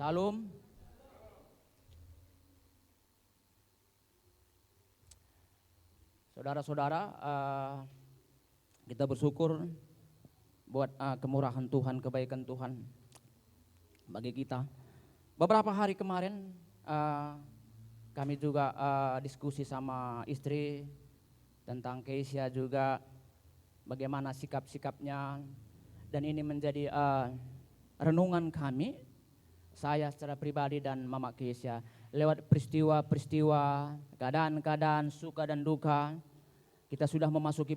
Salam. Saudara-saudara, kita bersyukur buat kemurahan Tuhan, kebaikan Tuhan bagi kita. Beberapa hari kemarin kami juga diskusi sama istri tentang Keisha juga bagaimana sikap-sikapnya, dan ini menjadi renungan kami, saya secara pribadi dan Mama Keisha, lewat peristiwa-peristiwa, keadaan-keadaan suka dan duka. Kita sudah memasuki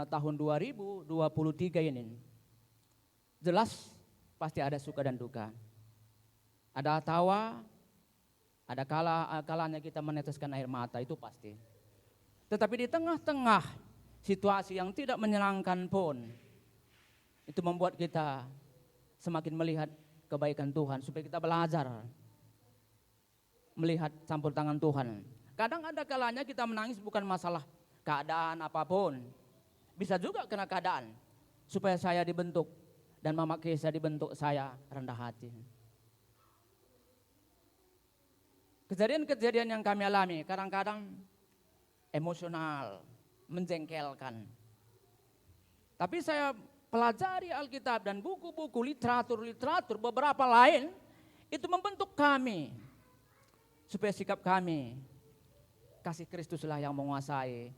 tahun 2023 ini. Jelas pasti ada suka dan duka. Ada tawa, ada kalanya kita meneteskan air mata, itu pasti. Tetapi di tengah-tengah situasi yang tidak menyenangkan pun, itu membuat kita semakin melihat kebaikan Tuhan, supaya kita belajar melihat campur tangan Tuhan. Kadang ada kalanya kita menangis bukan masalah keadaan apapun, bisa juga kena keadaan, supaya saya dibentuk dan Mama Keisha dibentuk, saya rendah hati. Kejadian-kejadian yang kami alami kadang-kadang emosional, menjengkelkan. Tapi saya pelajari Alkitab dan buku-buku literatur beberapa lain, itu membentuk kami supaya sikap kami, kasih Kristuslah yang menguasai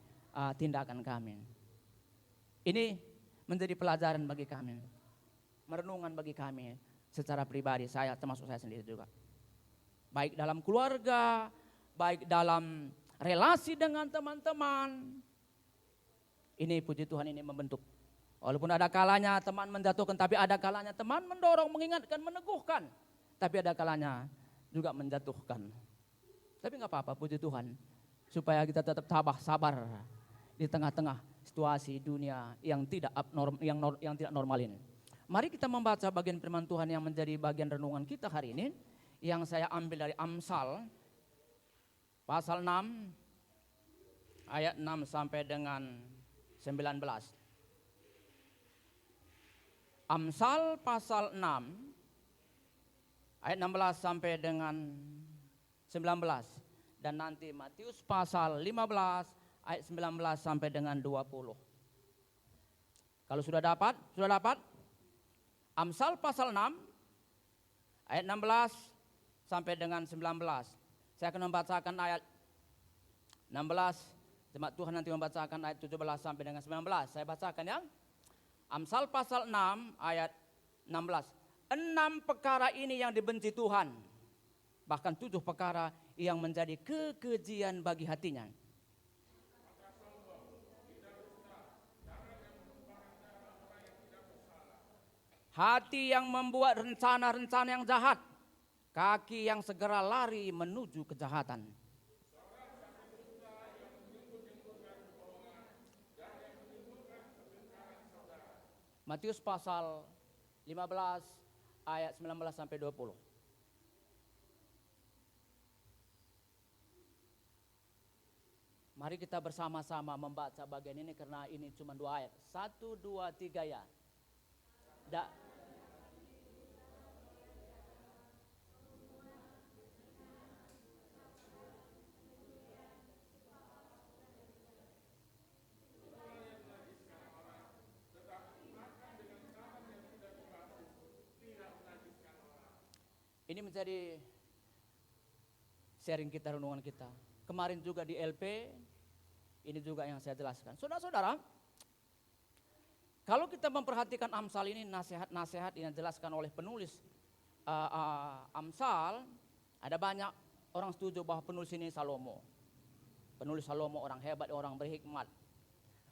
tindakan kami. Ini menjadi pelajaran bagi kami, merenungan bagi kami secara pribadi, saya termasuk saya sendiri juga. Baik dalam keluarga, baik dalam relasi dengan teman-teman. Ini puji Tuhan, ini membentuk. Walaupun ada kalanya teman menjatuhkan, tapi ada kalanya teman mendorong, mengingatkan, meneguhkan. Tapi ada kalanya juga menjatuhkan. Tapi gak apa-apa, puji Tuhan. Supaya kita tetap sabar di tengah-tengah situasi dunia yang tidak tidak normal ini. Mari kita membaca bagian firman Tuhan yang menjadi bagian renungan kita hari ini, yang saya ambil dari Amsal pasal 6 ayat 6 sampai dengan 19. Amsal pasal 6 ayat 16 sampai dengan 19. Dan nanti Matius pasal 15 ayat 19 sampai dengan 20. Kalau sudah dapat? Amsal pasal 6 ayat 16 sampai dengan 19. Saya akan membacakan ayat 16, jemaat Tuhan nanti membacakan ayat 17 sampai dengan 19. Saya bacakan ya. Amsal pasal 6 ayat 16. 6 perkara ini yang dibenci Tuhan, bahkan 7 perkara yang menjadi kekejian bagi hatinya. Hati yang membuat rencana-rencana yang jahat, kaki yang segera lari menuju kejahatan. Matius pasal 15 ayat 19 sampai 20. Mari kita bersama-sama membaca bagian ini karena ini cuma 2 ayat. 1, 2, 3 ya. Ini menjadi sharing kita, renungan kita. Kemarin juga di LP, ini juga yang saya jelaskan. Saudara-saudara, kalau kita memperhatikan Amsal ini, nasihat-nasihat yang dijelaskan oleh penulis Amsal, ada banyak orang setuju bahwa penulis ini Salomo. Penulis Salomo orang hebat, orang berhikmat.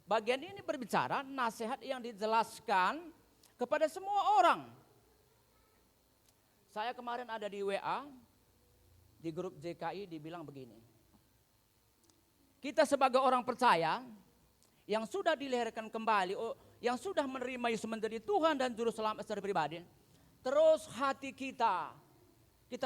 Bagian ini berbicara nasihat yang dijelaskan kepada semua orang. Saya kemarin ada di WA, di grup JKI dibilang begini. Kita sebagai orang percaya yang sudah dilahirkan kembali, yang sudah menerima Yesus menjadi Tuhan dan Juru Selamat secara pribadi, terus hati kita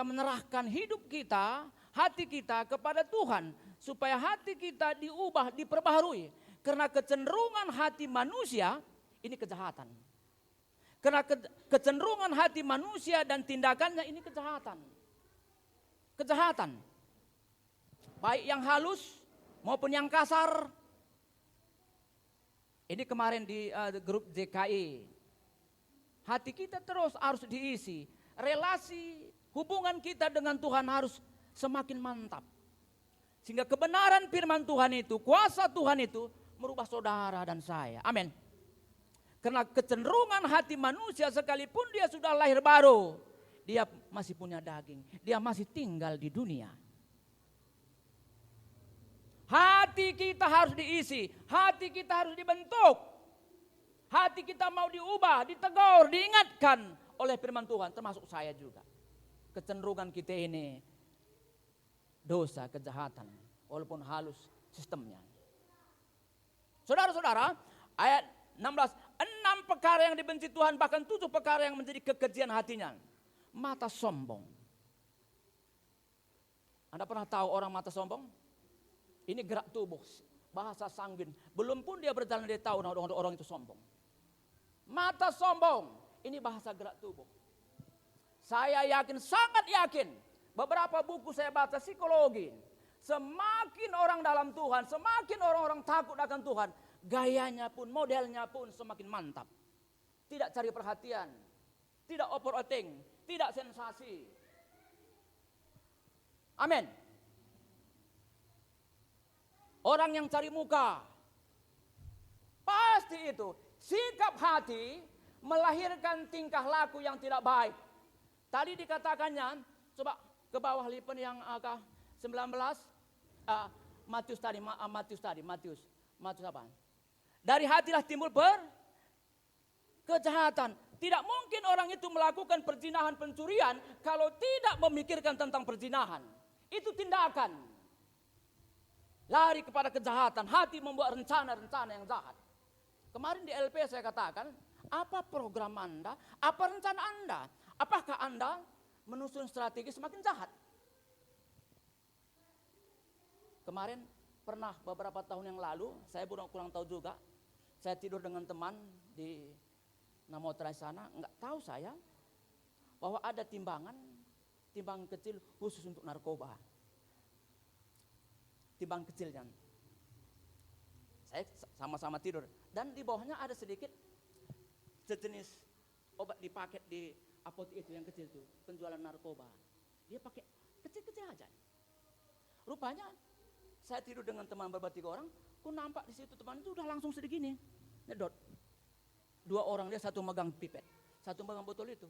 menyerahkan hidup kita, hati kita kepada Tuhan, supaya hati kita diubah, diperbaharui. Karena kecenderungan hati manusia ini kejahatan. Karena kecenderungan hati manusia dan tindakannya ini kejahatan. Kejahatan. Baik yang halus maupun yang kasar. Ini kemarin di grup JKI. Hati kita terus harus diisi. Relasi hubungan kita dengan Tuhan harus semakin mantap. Sehingga kebenaran firman Tuhan itu, kuasa Tuhan itu merubah saudara dan saya. Amin. Karena kecenderungan hati manusia sekalipun dia sudah lahir baru, dia masih punya daging, dia masih tinggal di dunia. Hati kita harus diisi, hati kita harus dibentuk. Hati kita mau diubah, ditegur, diingatkan oleh firman Tuhan, termasuk saya juga. Kecenderungan kita ini dosa, kejahatan, walaupun halus sistemnya. Saudara-saudara, ayat 16, 6 perkara yang dibenci Tuhan, bahkan 7 perkara yang menjadi kekejian hatinya. Mata sombong. Anda pernah tahu orang mata sombong? Ini gerak tubuh, bahasa sanguin. Belum pun dia berjalan, dia tahu orang itu sombong. Mata sombong, ini bahasa gerak tubuh. Saya yakin, sangat yakin, beberapa buku saya baca psikologi. Semakin orang dalam Tuhan, semakin orang-orang takut akan Tuhan, gayanya pun, modelnya pun semakin mantap. Tidak cari perhatian, tidak overacting, tidak sensasi. Amin. Orang yang cari muka, pasti itu. Sikap hati melahirkan tingkah laku yang tidak baik. Tadi dikatakannya, coba ke bawah lipen yang angka 19, Matius apa? Dari hatilah timbul kejahatan. Tidak mungkin orang itu melakukan perzinahan, pencurian kalau tidak memikirkan tentang perzinahan. Itu tindakan. Lari kepada kejahatan, hati membuat rencana-rencana yang jahat. Kemarin di LP saya katakan, apa program Anda, apa rencana Anda? Apakah Anda menyusun strategi semakin jahat? Kemarin pernah beberapa tahun yang lalu, saya kurang tahu juga, saya tidur dengan teman di Namotra sana, enggak tahu saya bahwa ada timbangan kecil khusus untuk narkoba. Timbang kecilnya. Saya sama-sama tidur dan di bawahnya ada sedikit sejenis obat di paket di apotek itu yang kecil tuh, penjualan narkoba. Dia pakai kecil-kecil aja. Rupanya saya tidur dengan teman bertiga orang, ku nampak di situ teman itu udah langsung segini, nyedot. 2 orang dia, satu megang pipet, satu megang botol itu.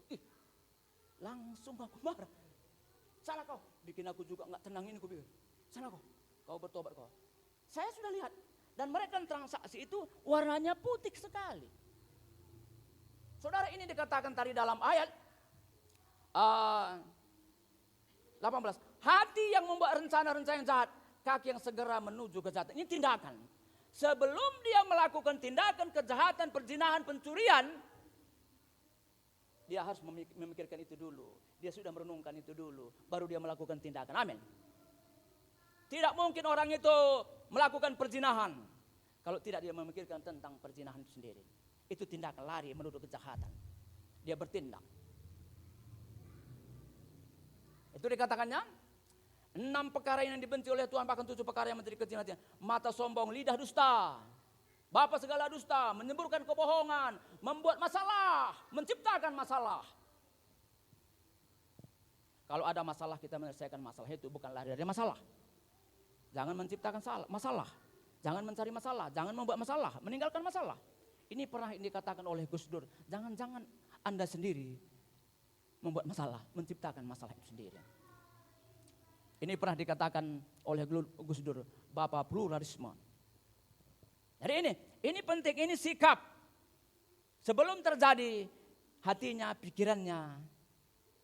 Langsung aku marah. Salah kau, bikin aku juga nggak tenang ini, ku pikir. Salah kau bertobat kau. Saya sudah lihat dan mereka transaksi itu warnanya putih sekali. Saudara, ini dikatakan tadi dalam ayat 18. Hati yang membuat rencana-rencana yang jahat, kaki yang segera menuju kejahatan. Ini tindakan. Sebelum dia melakukan tindakan kejahatan, perzinahan, pencurian, dia harus memikirkan itu dulu. Dia sudah merenungkan itu dulu, baru dia melakukan tindakan. Amin. Tidak mungkin orang itu melakukan perzinahan kalau tidak dia memikirkan tentang perzinahan itu sendiri. Itu tindakan lari menuju kejahatan. Dia bertindak. Itu dikatakannya 6 perkara yang dibenci oleh Tuhan, bahkan 7 perkara yang menjadi kejian hatinya. Mata sombong, lidah dusta, bapa segala dusta, menyemburkan kebohongan, membuat masalah, menciptakan masalah. Kalau ada masalah, kita menyelesaikan masalah itu, bukan lari dari masalah. Jangan menciptakan masalah, jangan mencari masalah, jangan membuat masalah, meninggalkan masalah. Ini pernah dikatakan oleh Gus Dur, jangan-jangan Anda sendiri membuat masalah, menciptakan masalah itu sendiri. Ini pernah dikatakan oleh Gus Dur, Bapak pluralisme. Jadi ini penting, ini sikap. Sebelum terjadi, hatinya, pikirannya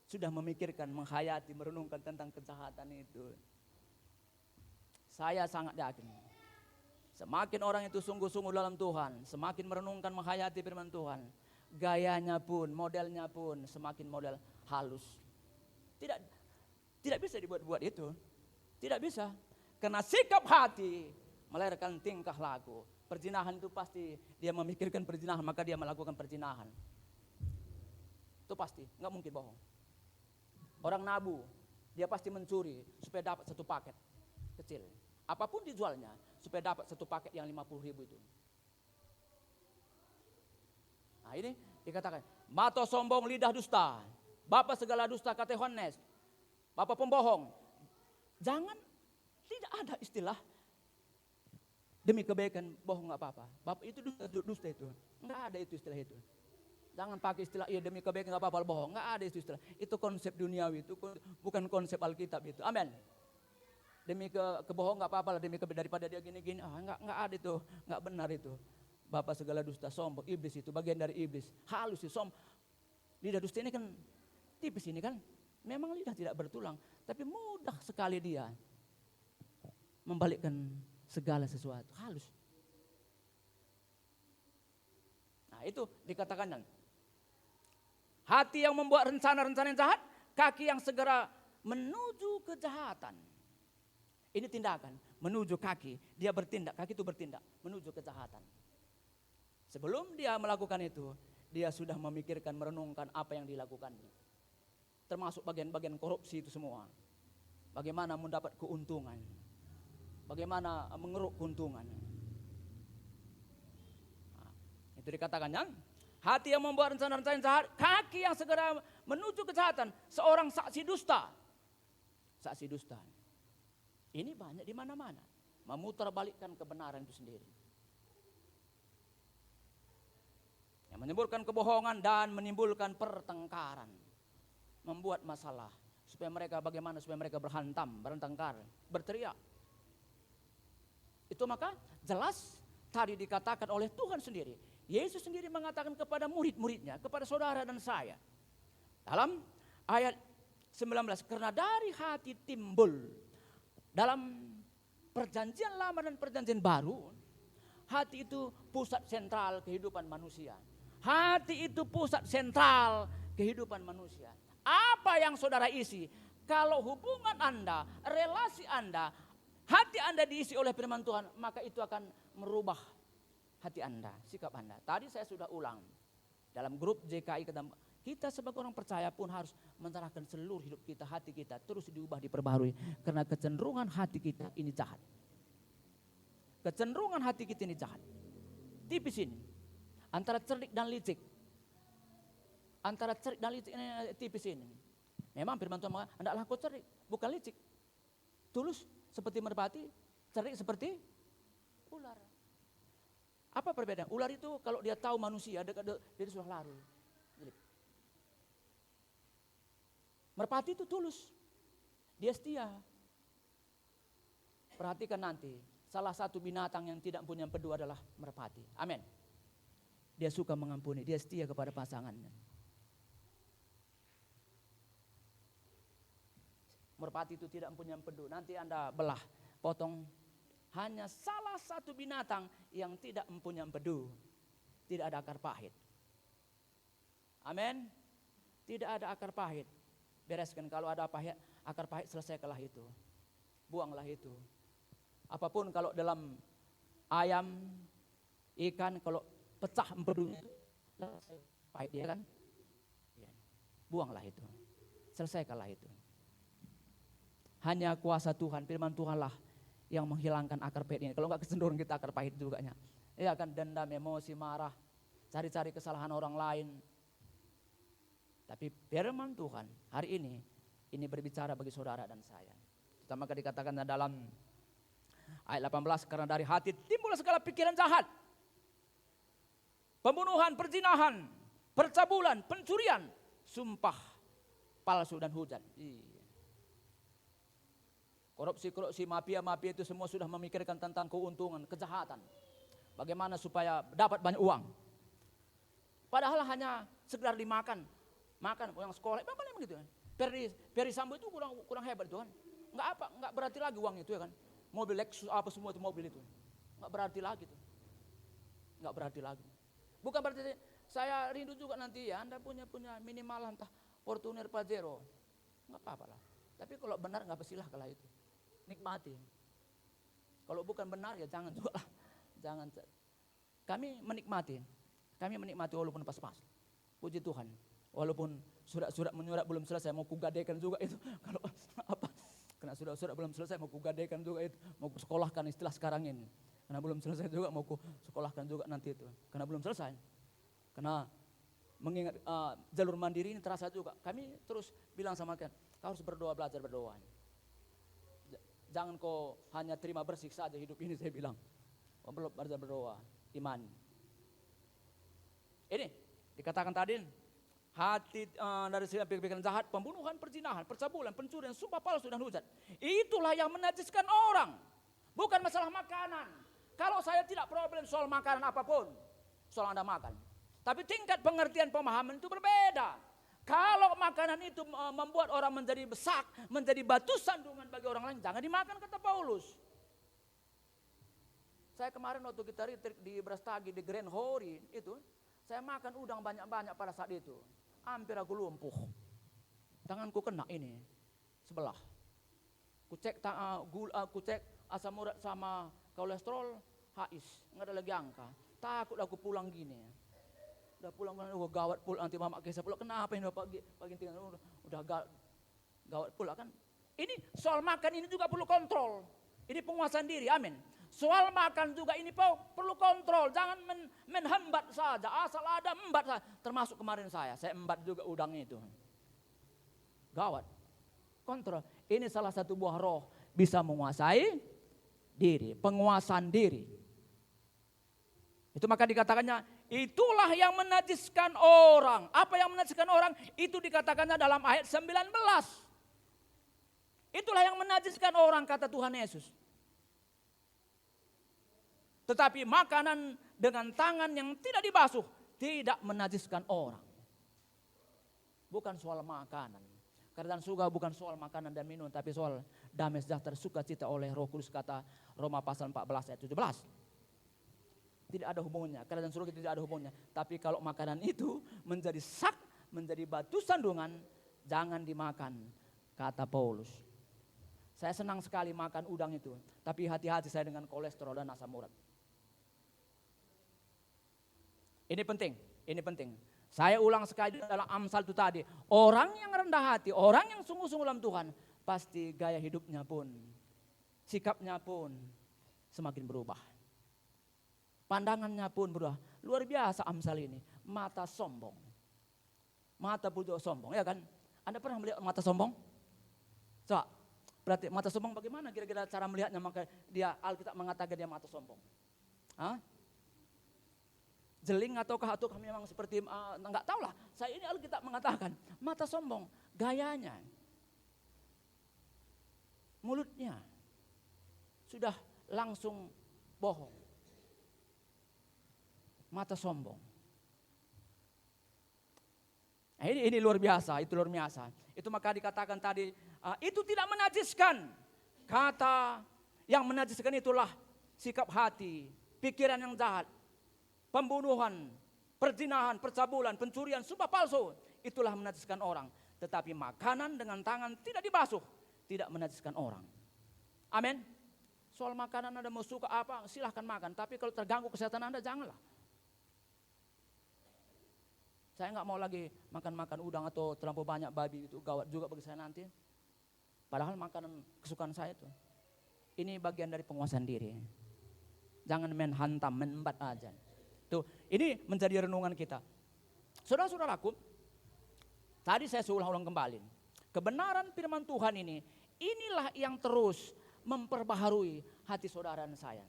sudah memikirkan, menghayati, merenungkan tentang kejahatan itu. Saya sangat yakin, semakin orang itu sungguh-sungguh dalam Tuhan, semakin merenungkan, menghayati firman Tuhan, gayanya pun, modelnya pun semakin model halus. Tidak bisa dibuat-buat itu. Tidak bisa. Karena sikap hati melahirkan tingkah laku. Perzinahan itu pasti dia memikirkan perzinahan, maka dia melakukan perzinahan. Itu pasti, nggak mungkin bohong. Orang nabu, dia pasti mencuri supaya dapat satu paket kecil. Apapun dijualnya supaya dapat satu paket yang 50.000 itu. Nah ini dikatakan, mata sombong, lidah dusta, bapa segala dusta, kata Yohanes, bapa pembohong. Jangan, tidak ada istilah demi kebaikan bohong nggak apa-apa. Bapak itu dusta itu, nggak ada itu istilah itu. Jangan pakai istilah iya demi kebaikan nggak apa-apa bohong, nggak ada itu istilah. Itu konsep duniawi, itu bukan konsep Alkitab itu. Amin. Demi kebohong nggak apa-apa lah, demi daripada dia gini-gini, nggak ada itu, nggak benar itu. Bapak segala dusta, sombong, iblis itu bagian dari iblis. Halus sih lidah dusta ini kan tipis ini kan, memang lidah tidak bertulang, tapi mudah sekali dia membalikkan segala sesuatu, halus. Nah itu dikatakan kan, hati yang membuat rencana-rencana yang jahat, kaki yang segera menuju kejahatan. Ini tindakan, menuju kaki, dia bertindak, kaki itu bertindak, menuju kejahatan. Sebelum dia melakukan itu, dia sudah memikirkan, merenungkan apa yang dilakukannya. Termasuk bagian-bagian korupsi itu semua. Bagaimana mendapat keuntungan, bagaimana mengeruk keuntungan. Nah, itu dikatakan kan, hati yang membuat rencana-rencana jahat, kaki yang segera menuju kejahatan, seorang saksi dusta. Saksi dusta. Ini banyak di mana-mana, memutarbalikkan kebenaran itu sendiri. Yang menimbulkan kebohongan dan menimbulkan pertengkaran. Membuat masalah supaya mereka bagaimana supaya mereka bertengkar, berteriak. Itu maka jelas tadi dikatakan oleh Tuhan sendiri. Yesus sendiri mengatakan kepada murid-muridnya, kepada saudara dan saya. Dalam ayat 19, karena dari hati timbul, dalam perjanjian lama dan perjanjian baru, hati itu pusat sentral kehidupan manusia. Hati itu pusat sentral kehidupan manusia. Apa yang saudara isi, kalau hubungan Anda, relasi Anda, hati Anda diisi oleh firman Tuhan, maka itu akan merubah hati Anda, sikap Anda. Tadi saya sudah ulang, dalam grup JKI kita sebagai orang percaya pun harus menyerahkan seluruh hidup kita, hati kita terus diubah, diperbaharui. Karena kecenderungan hati kita ini jahat. Kecenderungan hati kita ini jahat. Tipis ini, antara cerdik dan licik. Antara cerdik dan licik ini tipis ini. Memang firman Tuhan mengatakan, hendaklah kau cerdik, bukan licik. Tulus seperti merpati, cerdik seperti ular. Apa perbedaan? Ular itu kalau dia tahu manusia, dia sudah lari. Merpati itu tulus, dia setia. Perhatikan nanti, salah satu binatang yang tidak punya empedu adalah merpati. Amin. Dia suka mengampuni, dia setia kepada pasangannya. Merpati itu tidak punya empedu, nanti Anda belah, potong. Hanya salah satu binatang yang tidak mempunyai empedu, tidak ada akar pahit. Amin. Tidak ada akar pahit. Bereskan, kalau ada akar pahit selesaikanlah itu. Buanglah itu. Apapun kalau dalam ayam, ikan, kalau pecah empedunya, pahit dia kan. Buanglah itu. Selesaikanlah itu. Hanya kuasa Tuhan, firman Tuhanlah yang menghilangkan akar pahit ini. Kalau enggak kecenderungan kita akar pahit juga. Ia akan dendam, emosi, marah, cari-cari kesalahan orang lain. Tapi firman Tuhan hari ini berbicara bagi saudara dan saya. Maka dikatakan dalam ayat 18, karena dari hati timbul segala pikiran jahat, pembunuhan, perzinahan, percabulan, pencurian, sumpah palsu dan hujat. Korupsi, mafia itu semua sudah memikirkan tentang keuntungan, kejahatan. Bagaimana supaya dapat banyak uang. Padahal hanya sekedar dimakan. Makan yang sekolah, apa namanya gitu kan? Ferry Sambo itu kurang hebat itu kan? Enggak berarti lagi uang itu ya kan? Mobil Lexus apa semua itu mobil itu, enggak berarti lagi tuh, enggak berarti lagi. Bukan berarti saya rindu juga nanti ya Anda punya minimal entah Fortuner Pajero, enggak apa-apa lah. Tapi kalau benar enggak silahkanlah itu, nikmati. Kalau bukan benar ya jangan juga lah, jangan. Kami menikmati walaupun pas-pas. Puji Tuhan. Walaupun surat-surat menyurat belum selesai, mau kugadekan juga itu. Kalau apa? Karena surat-surat belum selesai, mau kugadekan juga itu. Mau sekolahkan istilah sekarang ini. Karena belum selesai juga, mau sekolahkan juga nanti itu. Karena belum selesai. Karena mengingat jalur mandiri ini terasa juga. Kami terus bilang sama kalian, kau harus berdoa, belajar berdoa. Jangan kau hanya terima bersih saja hidup ini, saya bilang. Kau perlu belajar berdoa, iman. Ini dikatakan tadi, hati dari segala pikiran jahat, pembunuhan, perzinahan, percabulan, pencurian, sumpah palsu dan hujat. Itulah yang menajiskan orang. Bukan masalah makanan. Kalau saya tidak problem soal makanan apapun, soal Anda makan. Tapi tingkat pengertian pemahaman itu berbeda. Kalau makanan itu membuat orang menjadi besak, menjadi batu sandungan bagi orang lain, jangan dimakan, kata Paulus. Saya kemarin waktu kita retreat di Brastagi, di Grand Hori itu, saya makan udang banyak-banyak pada saat itu. Hampir aku lumpuh. Tanganku kena ini, sebelah. Kucek asam urat sama kolesterol, hais, nggak ada lagi angka. Takut aku pulang gini. Udah pulang, gawat pula nanti mama kisah pula. Kenapa ini pagi tinggal udah gawat pula kan. Ini soal makan ini juga perlu kontrol. Ini penguasaan diri, amin. Soal makan juga ini perlu kontrol. Jangan menghambat saja, asal ada embat saja. Termasuk kemarin saya embat juga udang itu. Gawat. Kontrol. Ini salah satu buah roh bisa menguasai diri, penguasaan diri. Itu maka dikatakannya, itulah yang menajiskan orang. Apa yang menajiskan orang? Itu dikatakannya dalam ayat 19. Itulah yang menajiskan orang, kata Tuhan Yesus. Tetapi makanan dengan tangan yang tidak dibasuh tidak menajiskan orang. Bukan soal makanan. Karena surga bukan soal makanan dan minum, tapi soal damai sejahtera sukacita oleh Roh Kudus, kata Roma pasal 14 ayat 17. Tidak ada hubungannya, kerajaan surga tidak ada hubungannya. Tapi kalau makanan itu menjadi menjadi batu sandungan, jangan dimakan, kata Paulus. Saya senang sekali makan udang itu, tapi hati-hati saya dengan kolesterol dan asam urat. Ini penting. Saya ulang sekali dalam Amsal itu tadi, orang yang rendah hati, orang yang sungguh-sungguh dalam Tuhan, pasti gaya hidupnya pun, sikapnya pun semakin berubah. Pandangannya pun berubah. Luar biasa Amsal ini. Mata sombong. Mata pujuk sombong, ya kan? Anda pernah melihat mata sombong? Coba, berarti mata sombong bagaimana kira-kira cara melihatnya? Maka dia, Alkitab mengatakan dia mata sombong. Hah? Jeling ataukah memang seperti, enggak tahu lah. Saya ini Alkitab mengatakan, mata sombong. Gayanya. Mulutnya. Sudah langsung bohong. Mata sombong. Nah, ini luar biasa, itu luar biasa. Itu maka dikatakan tadi, itu tidak menajiskan. Kata yang menajiskan itulah sikap hati, pikiran yang jahat, pembunuhan, perzinahan, percabulan, pencurian, sumpah palsu. Itulah menajiskan orang. Tetapi makanan dengan tangan tidak dibasuh, tidak menajiskan orang. Amin. Soal makanan Anda mau suka apa, silahkan makan. Tapi kalau terganggu kesehatan Anda, janganlah. Saya nggak mau lagi makan udang atau terlampau banyak babi, itu gawat juga bagi saya nanti. Padahal makanan kesukaan saya itu. Ini bagian dari penguasaan diri. Jangan menhantam, menembat aja. Tuh, ini menjadi renungan kita. Saudara-saudaraku, tadi saya ulang kembali. Kebenaran firman Tuhan inilah yang terus memperbaharui hati saudara dan saya.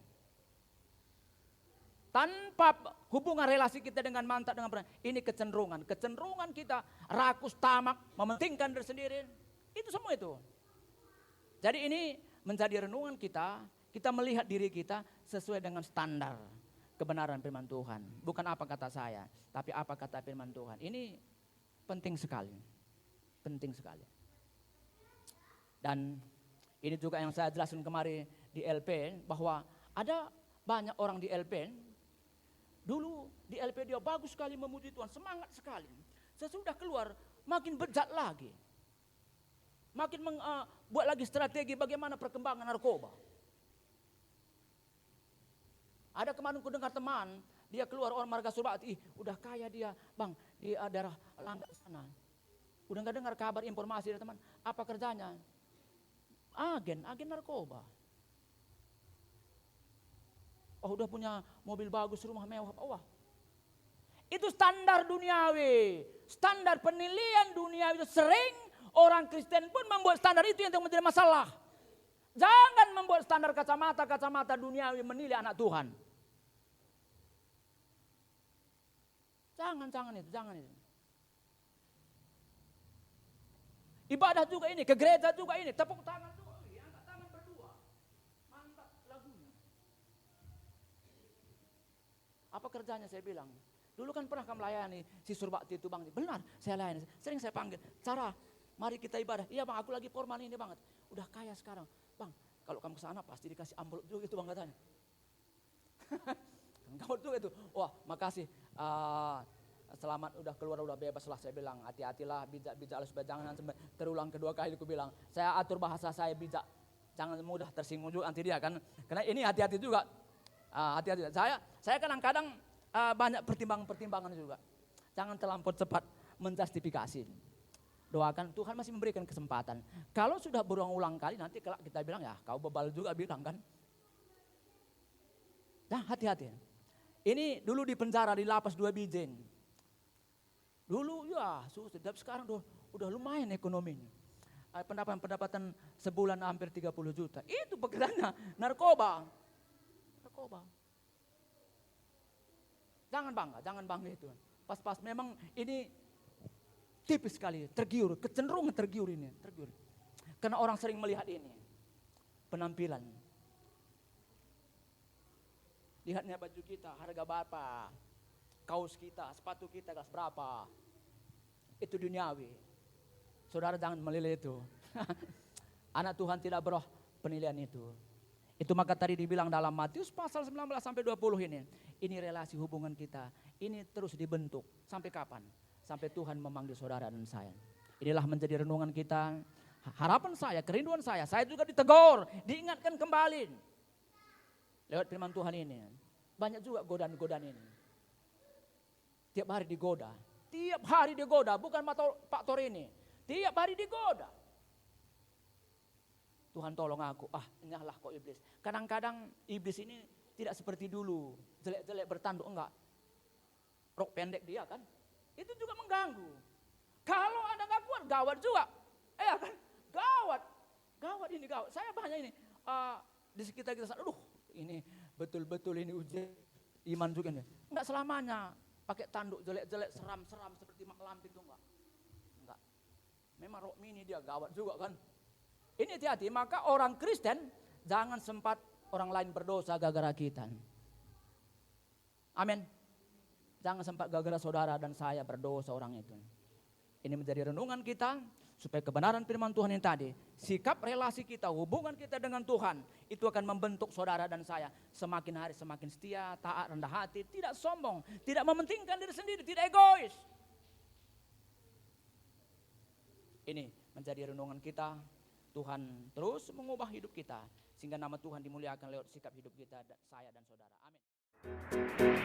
Tanpa hubungan relasi kita dengan mantan, dengan pernah, ini kecenderungan kita rakus, tamak, mementingkan diri sendiri, itu semua itu. Jadi ini menjadi renungan kita melihat diri kita sesuai dengan standar kebenaran firman Tuhan. Bukan apa kata saya, tapi apa kata firman Tuhan. Ini penting sekali. Dan ini juga yang saya jelaskan kemarin di LP, bahwa ada banyak orang di LP. Dulu di LP dia bagus sekali memuji Tuhan, semangat sekali. Sesudah keluar makin bejat lagi. Makin buat lagi strategi bagaimana perkembangan narkoba. Ada kemarin ku dengar teman Dia keluar orang marga Surbakti, udah kaya dia, Bang, di daerah Langkat sana. Udah nggak dengar kabar informasi dari teman, apa kerjanya? Agen narkoba. Oh, udah punya mobil bagus, rumah mewah. Wah. Itu standar duniawi. Standar penilaian duniawi itu sering orang Kristen pun membuat standar itu yang menjadi masalah. Jangan membuat standar kacamata duniawi menilai anak Tuhan. Jangan itu. Ibadah juga ini, ke gereja juga ini, tepuk tangan juga, angkat tangan berdua. Mantap lagunya. Apa kerjanya saya bilang? Dulu kan pernah kamu layani si Surbakti itu Bang. Benar, saya layani. Sering saya panggil, Cara, mari kita ibadah. Iya Bang, aku lagi formal ini banget. Udah kaya sekarang. Bang, kalau kamu ke sana pasti dikasih amplop juga itu Bang katanya. Kamu juga itu. Wah, makasih. Selamat udah keluar, udah bebas lah. Saya bilang, hati-hatilah, bijak harus jangan terulang kedua kali aku bilang. Saya atur bahasa saya bijak. Jangan mudah tersinggung juga nanti dia kan. Karena ini hati-hati juga. Hati-hati. Saya kadang-kadang banyak pertimbangan juga. Jangan terlampau cepat menjustifikasi. Doakan Tuhan masih memberikan kesempatan. Kalau sudah berulang-ulang kali nanti kalau kita bilang ya kau bebal juga bilang kan. Nah hati-hati. Ini dulu di penjara di lapas 2 Bijen. Dulu ya susah, tapi sekarang udah lumayan ekonominya. Pendapatan sebulan hampir 30 juta. Itu pekerjaannya narkoba. Jangan bangga itu. Pas-pas memang ini tipis sekali, kecenderungan tergiur ini. Karena orang sering melihat ini. Penampilan. Lihatnya baju kita, harga berapa. Kaos kita, sepatu kita, kelas berapa. Itu duniawi. Saudara jangan melilai itu. Anak Tuhan tidak berah penilaian itu. Itu maka tadi dibilang dalam Matius pasal 19 sampai 20 ini. Ini relasi hubungan kita. Ini terus dibentuk. Sampai kapan? Sampai Tuhan memanggil saudara dan saya. Inilah menjadi renungan kita. Harapan saya, kerinduan saya juga ditegur, diingatkan kembali. Lewat firman Tuhan ini. Banyak juga godaan-godaan ini. Tiap hari digoda, bukan Pak Tor ini. Tiap hari digoda. Tuhan tolong aku, nyahlah kok iblis. Kadang-kadang iblis ini tidak seperti dulu, jelek-jelek bertanduk, enggak. Rok pendek dia kan, itu juga mengganggu. Kalau Anda gak kuat, gawat juga. Kan, gawat ini. Saya banyak ini, di sekitar kita, ini betul-betul ini ujian iman juga nih. Enggak selamanya. Pakai tanduk jelek-jelek, seram-seram seperti Mak Lampir itu enggak. Memang rok mini dia gawat juga kan. Ini hati-hati, maka orang Kristen jangan sempat orang lain berdosa gara-gara kita. Amin. Jangan sempat gara-gara saudara dan saya berdosa orang itu. Ini menjadi renungan kita supaya kebenaran firman Tuhan yang tadi, sikap relasi kita, hubungan kita dengan Tuhan, itu akan membentuk saudara dan saya semakin hari semakin setia, taat, rendah hati, tidak sombong, tidak mementingkan diri sendiri, tidak egois. Ini menjadi renungan kita. Tuhan terus mengubah hidup kita sehingga nama Tuhan dimuliakan lewat sikap hidup kita, saya dan saudara. Amin.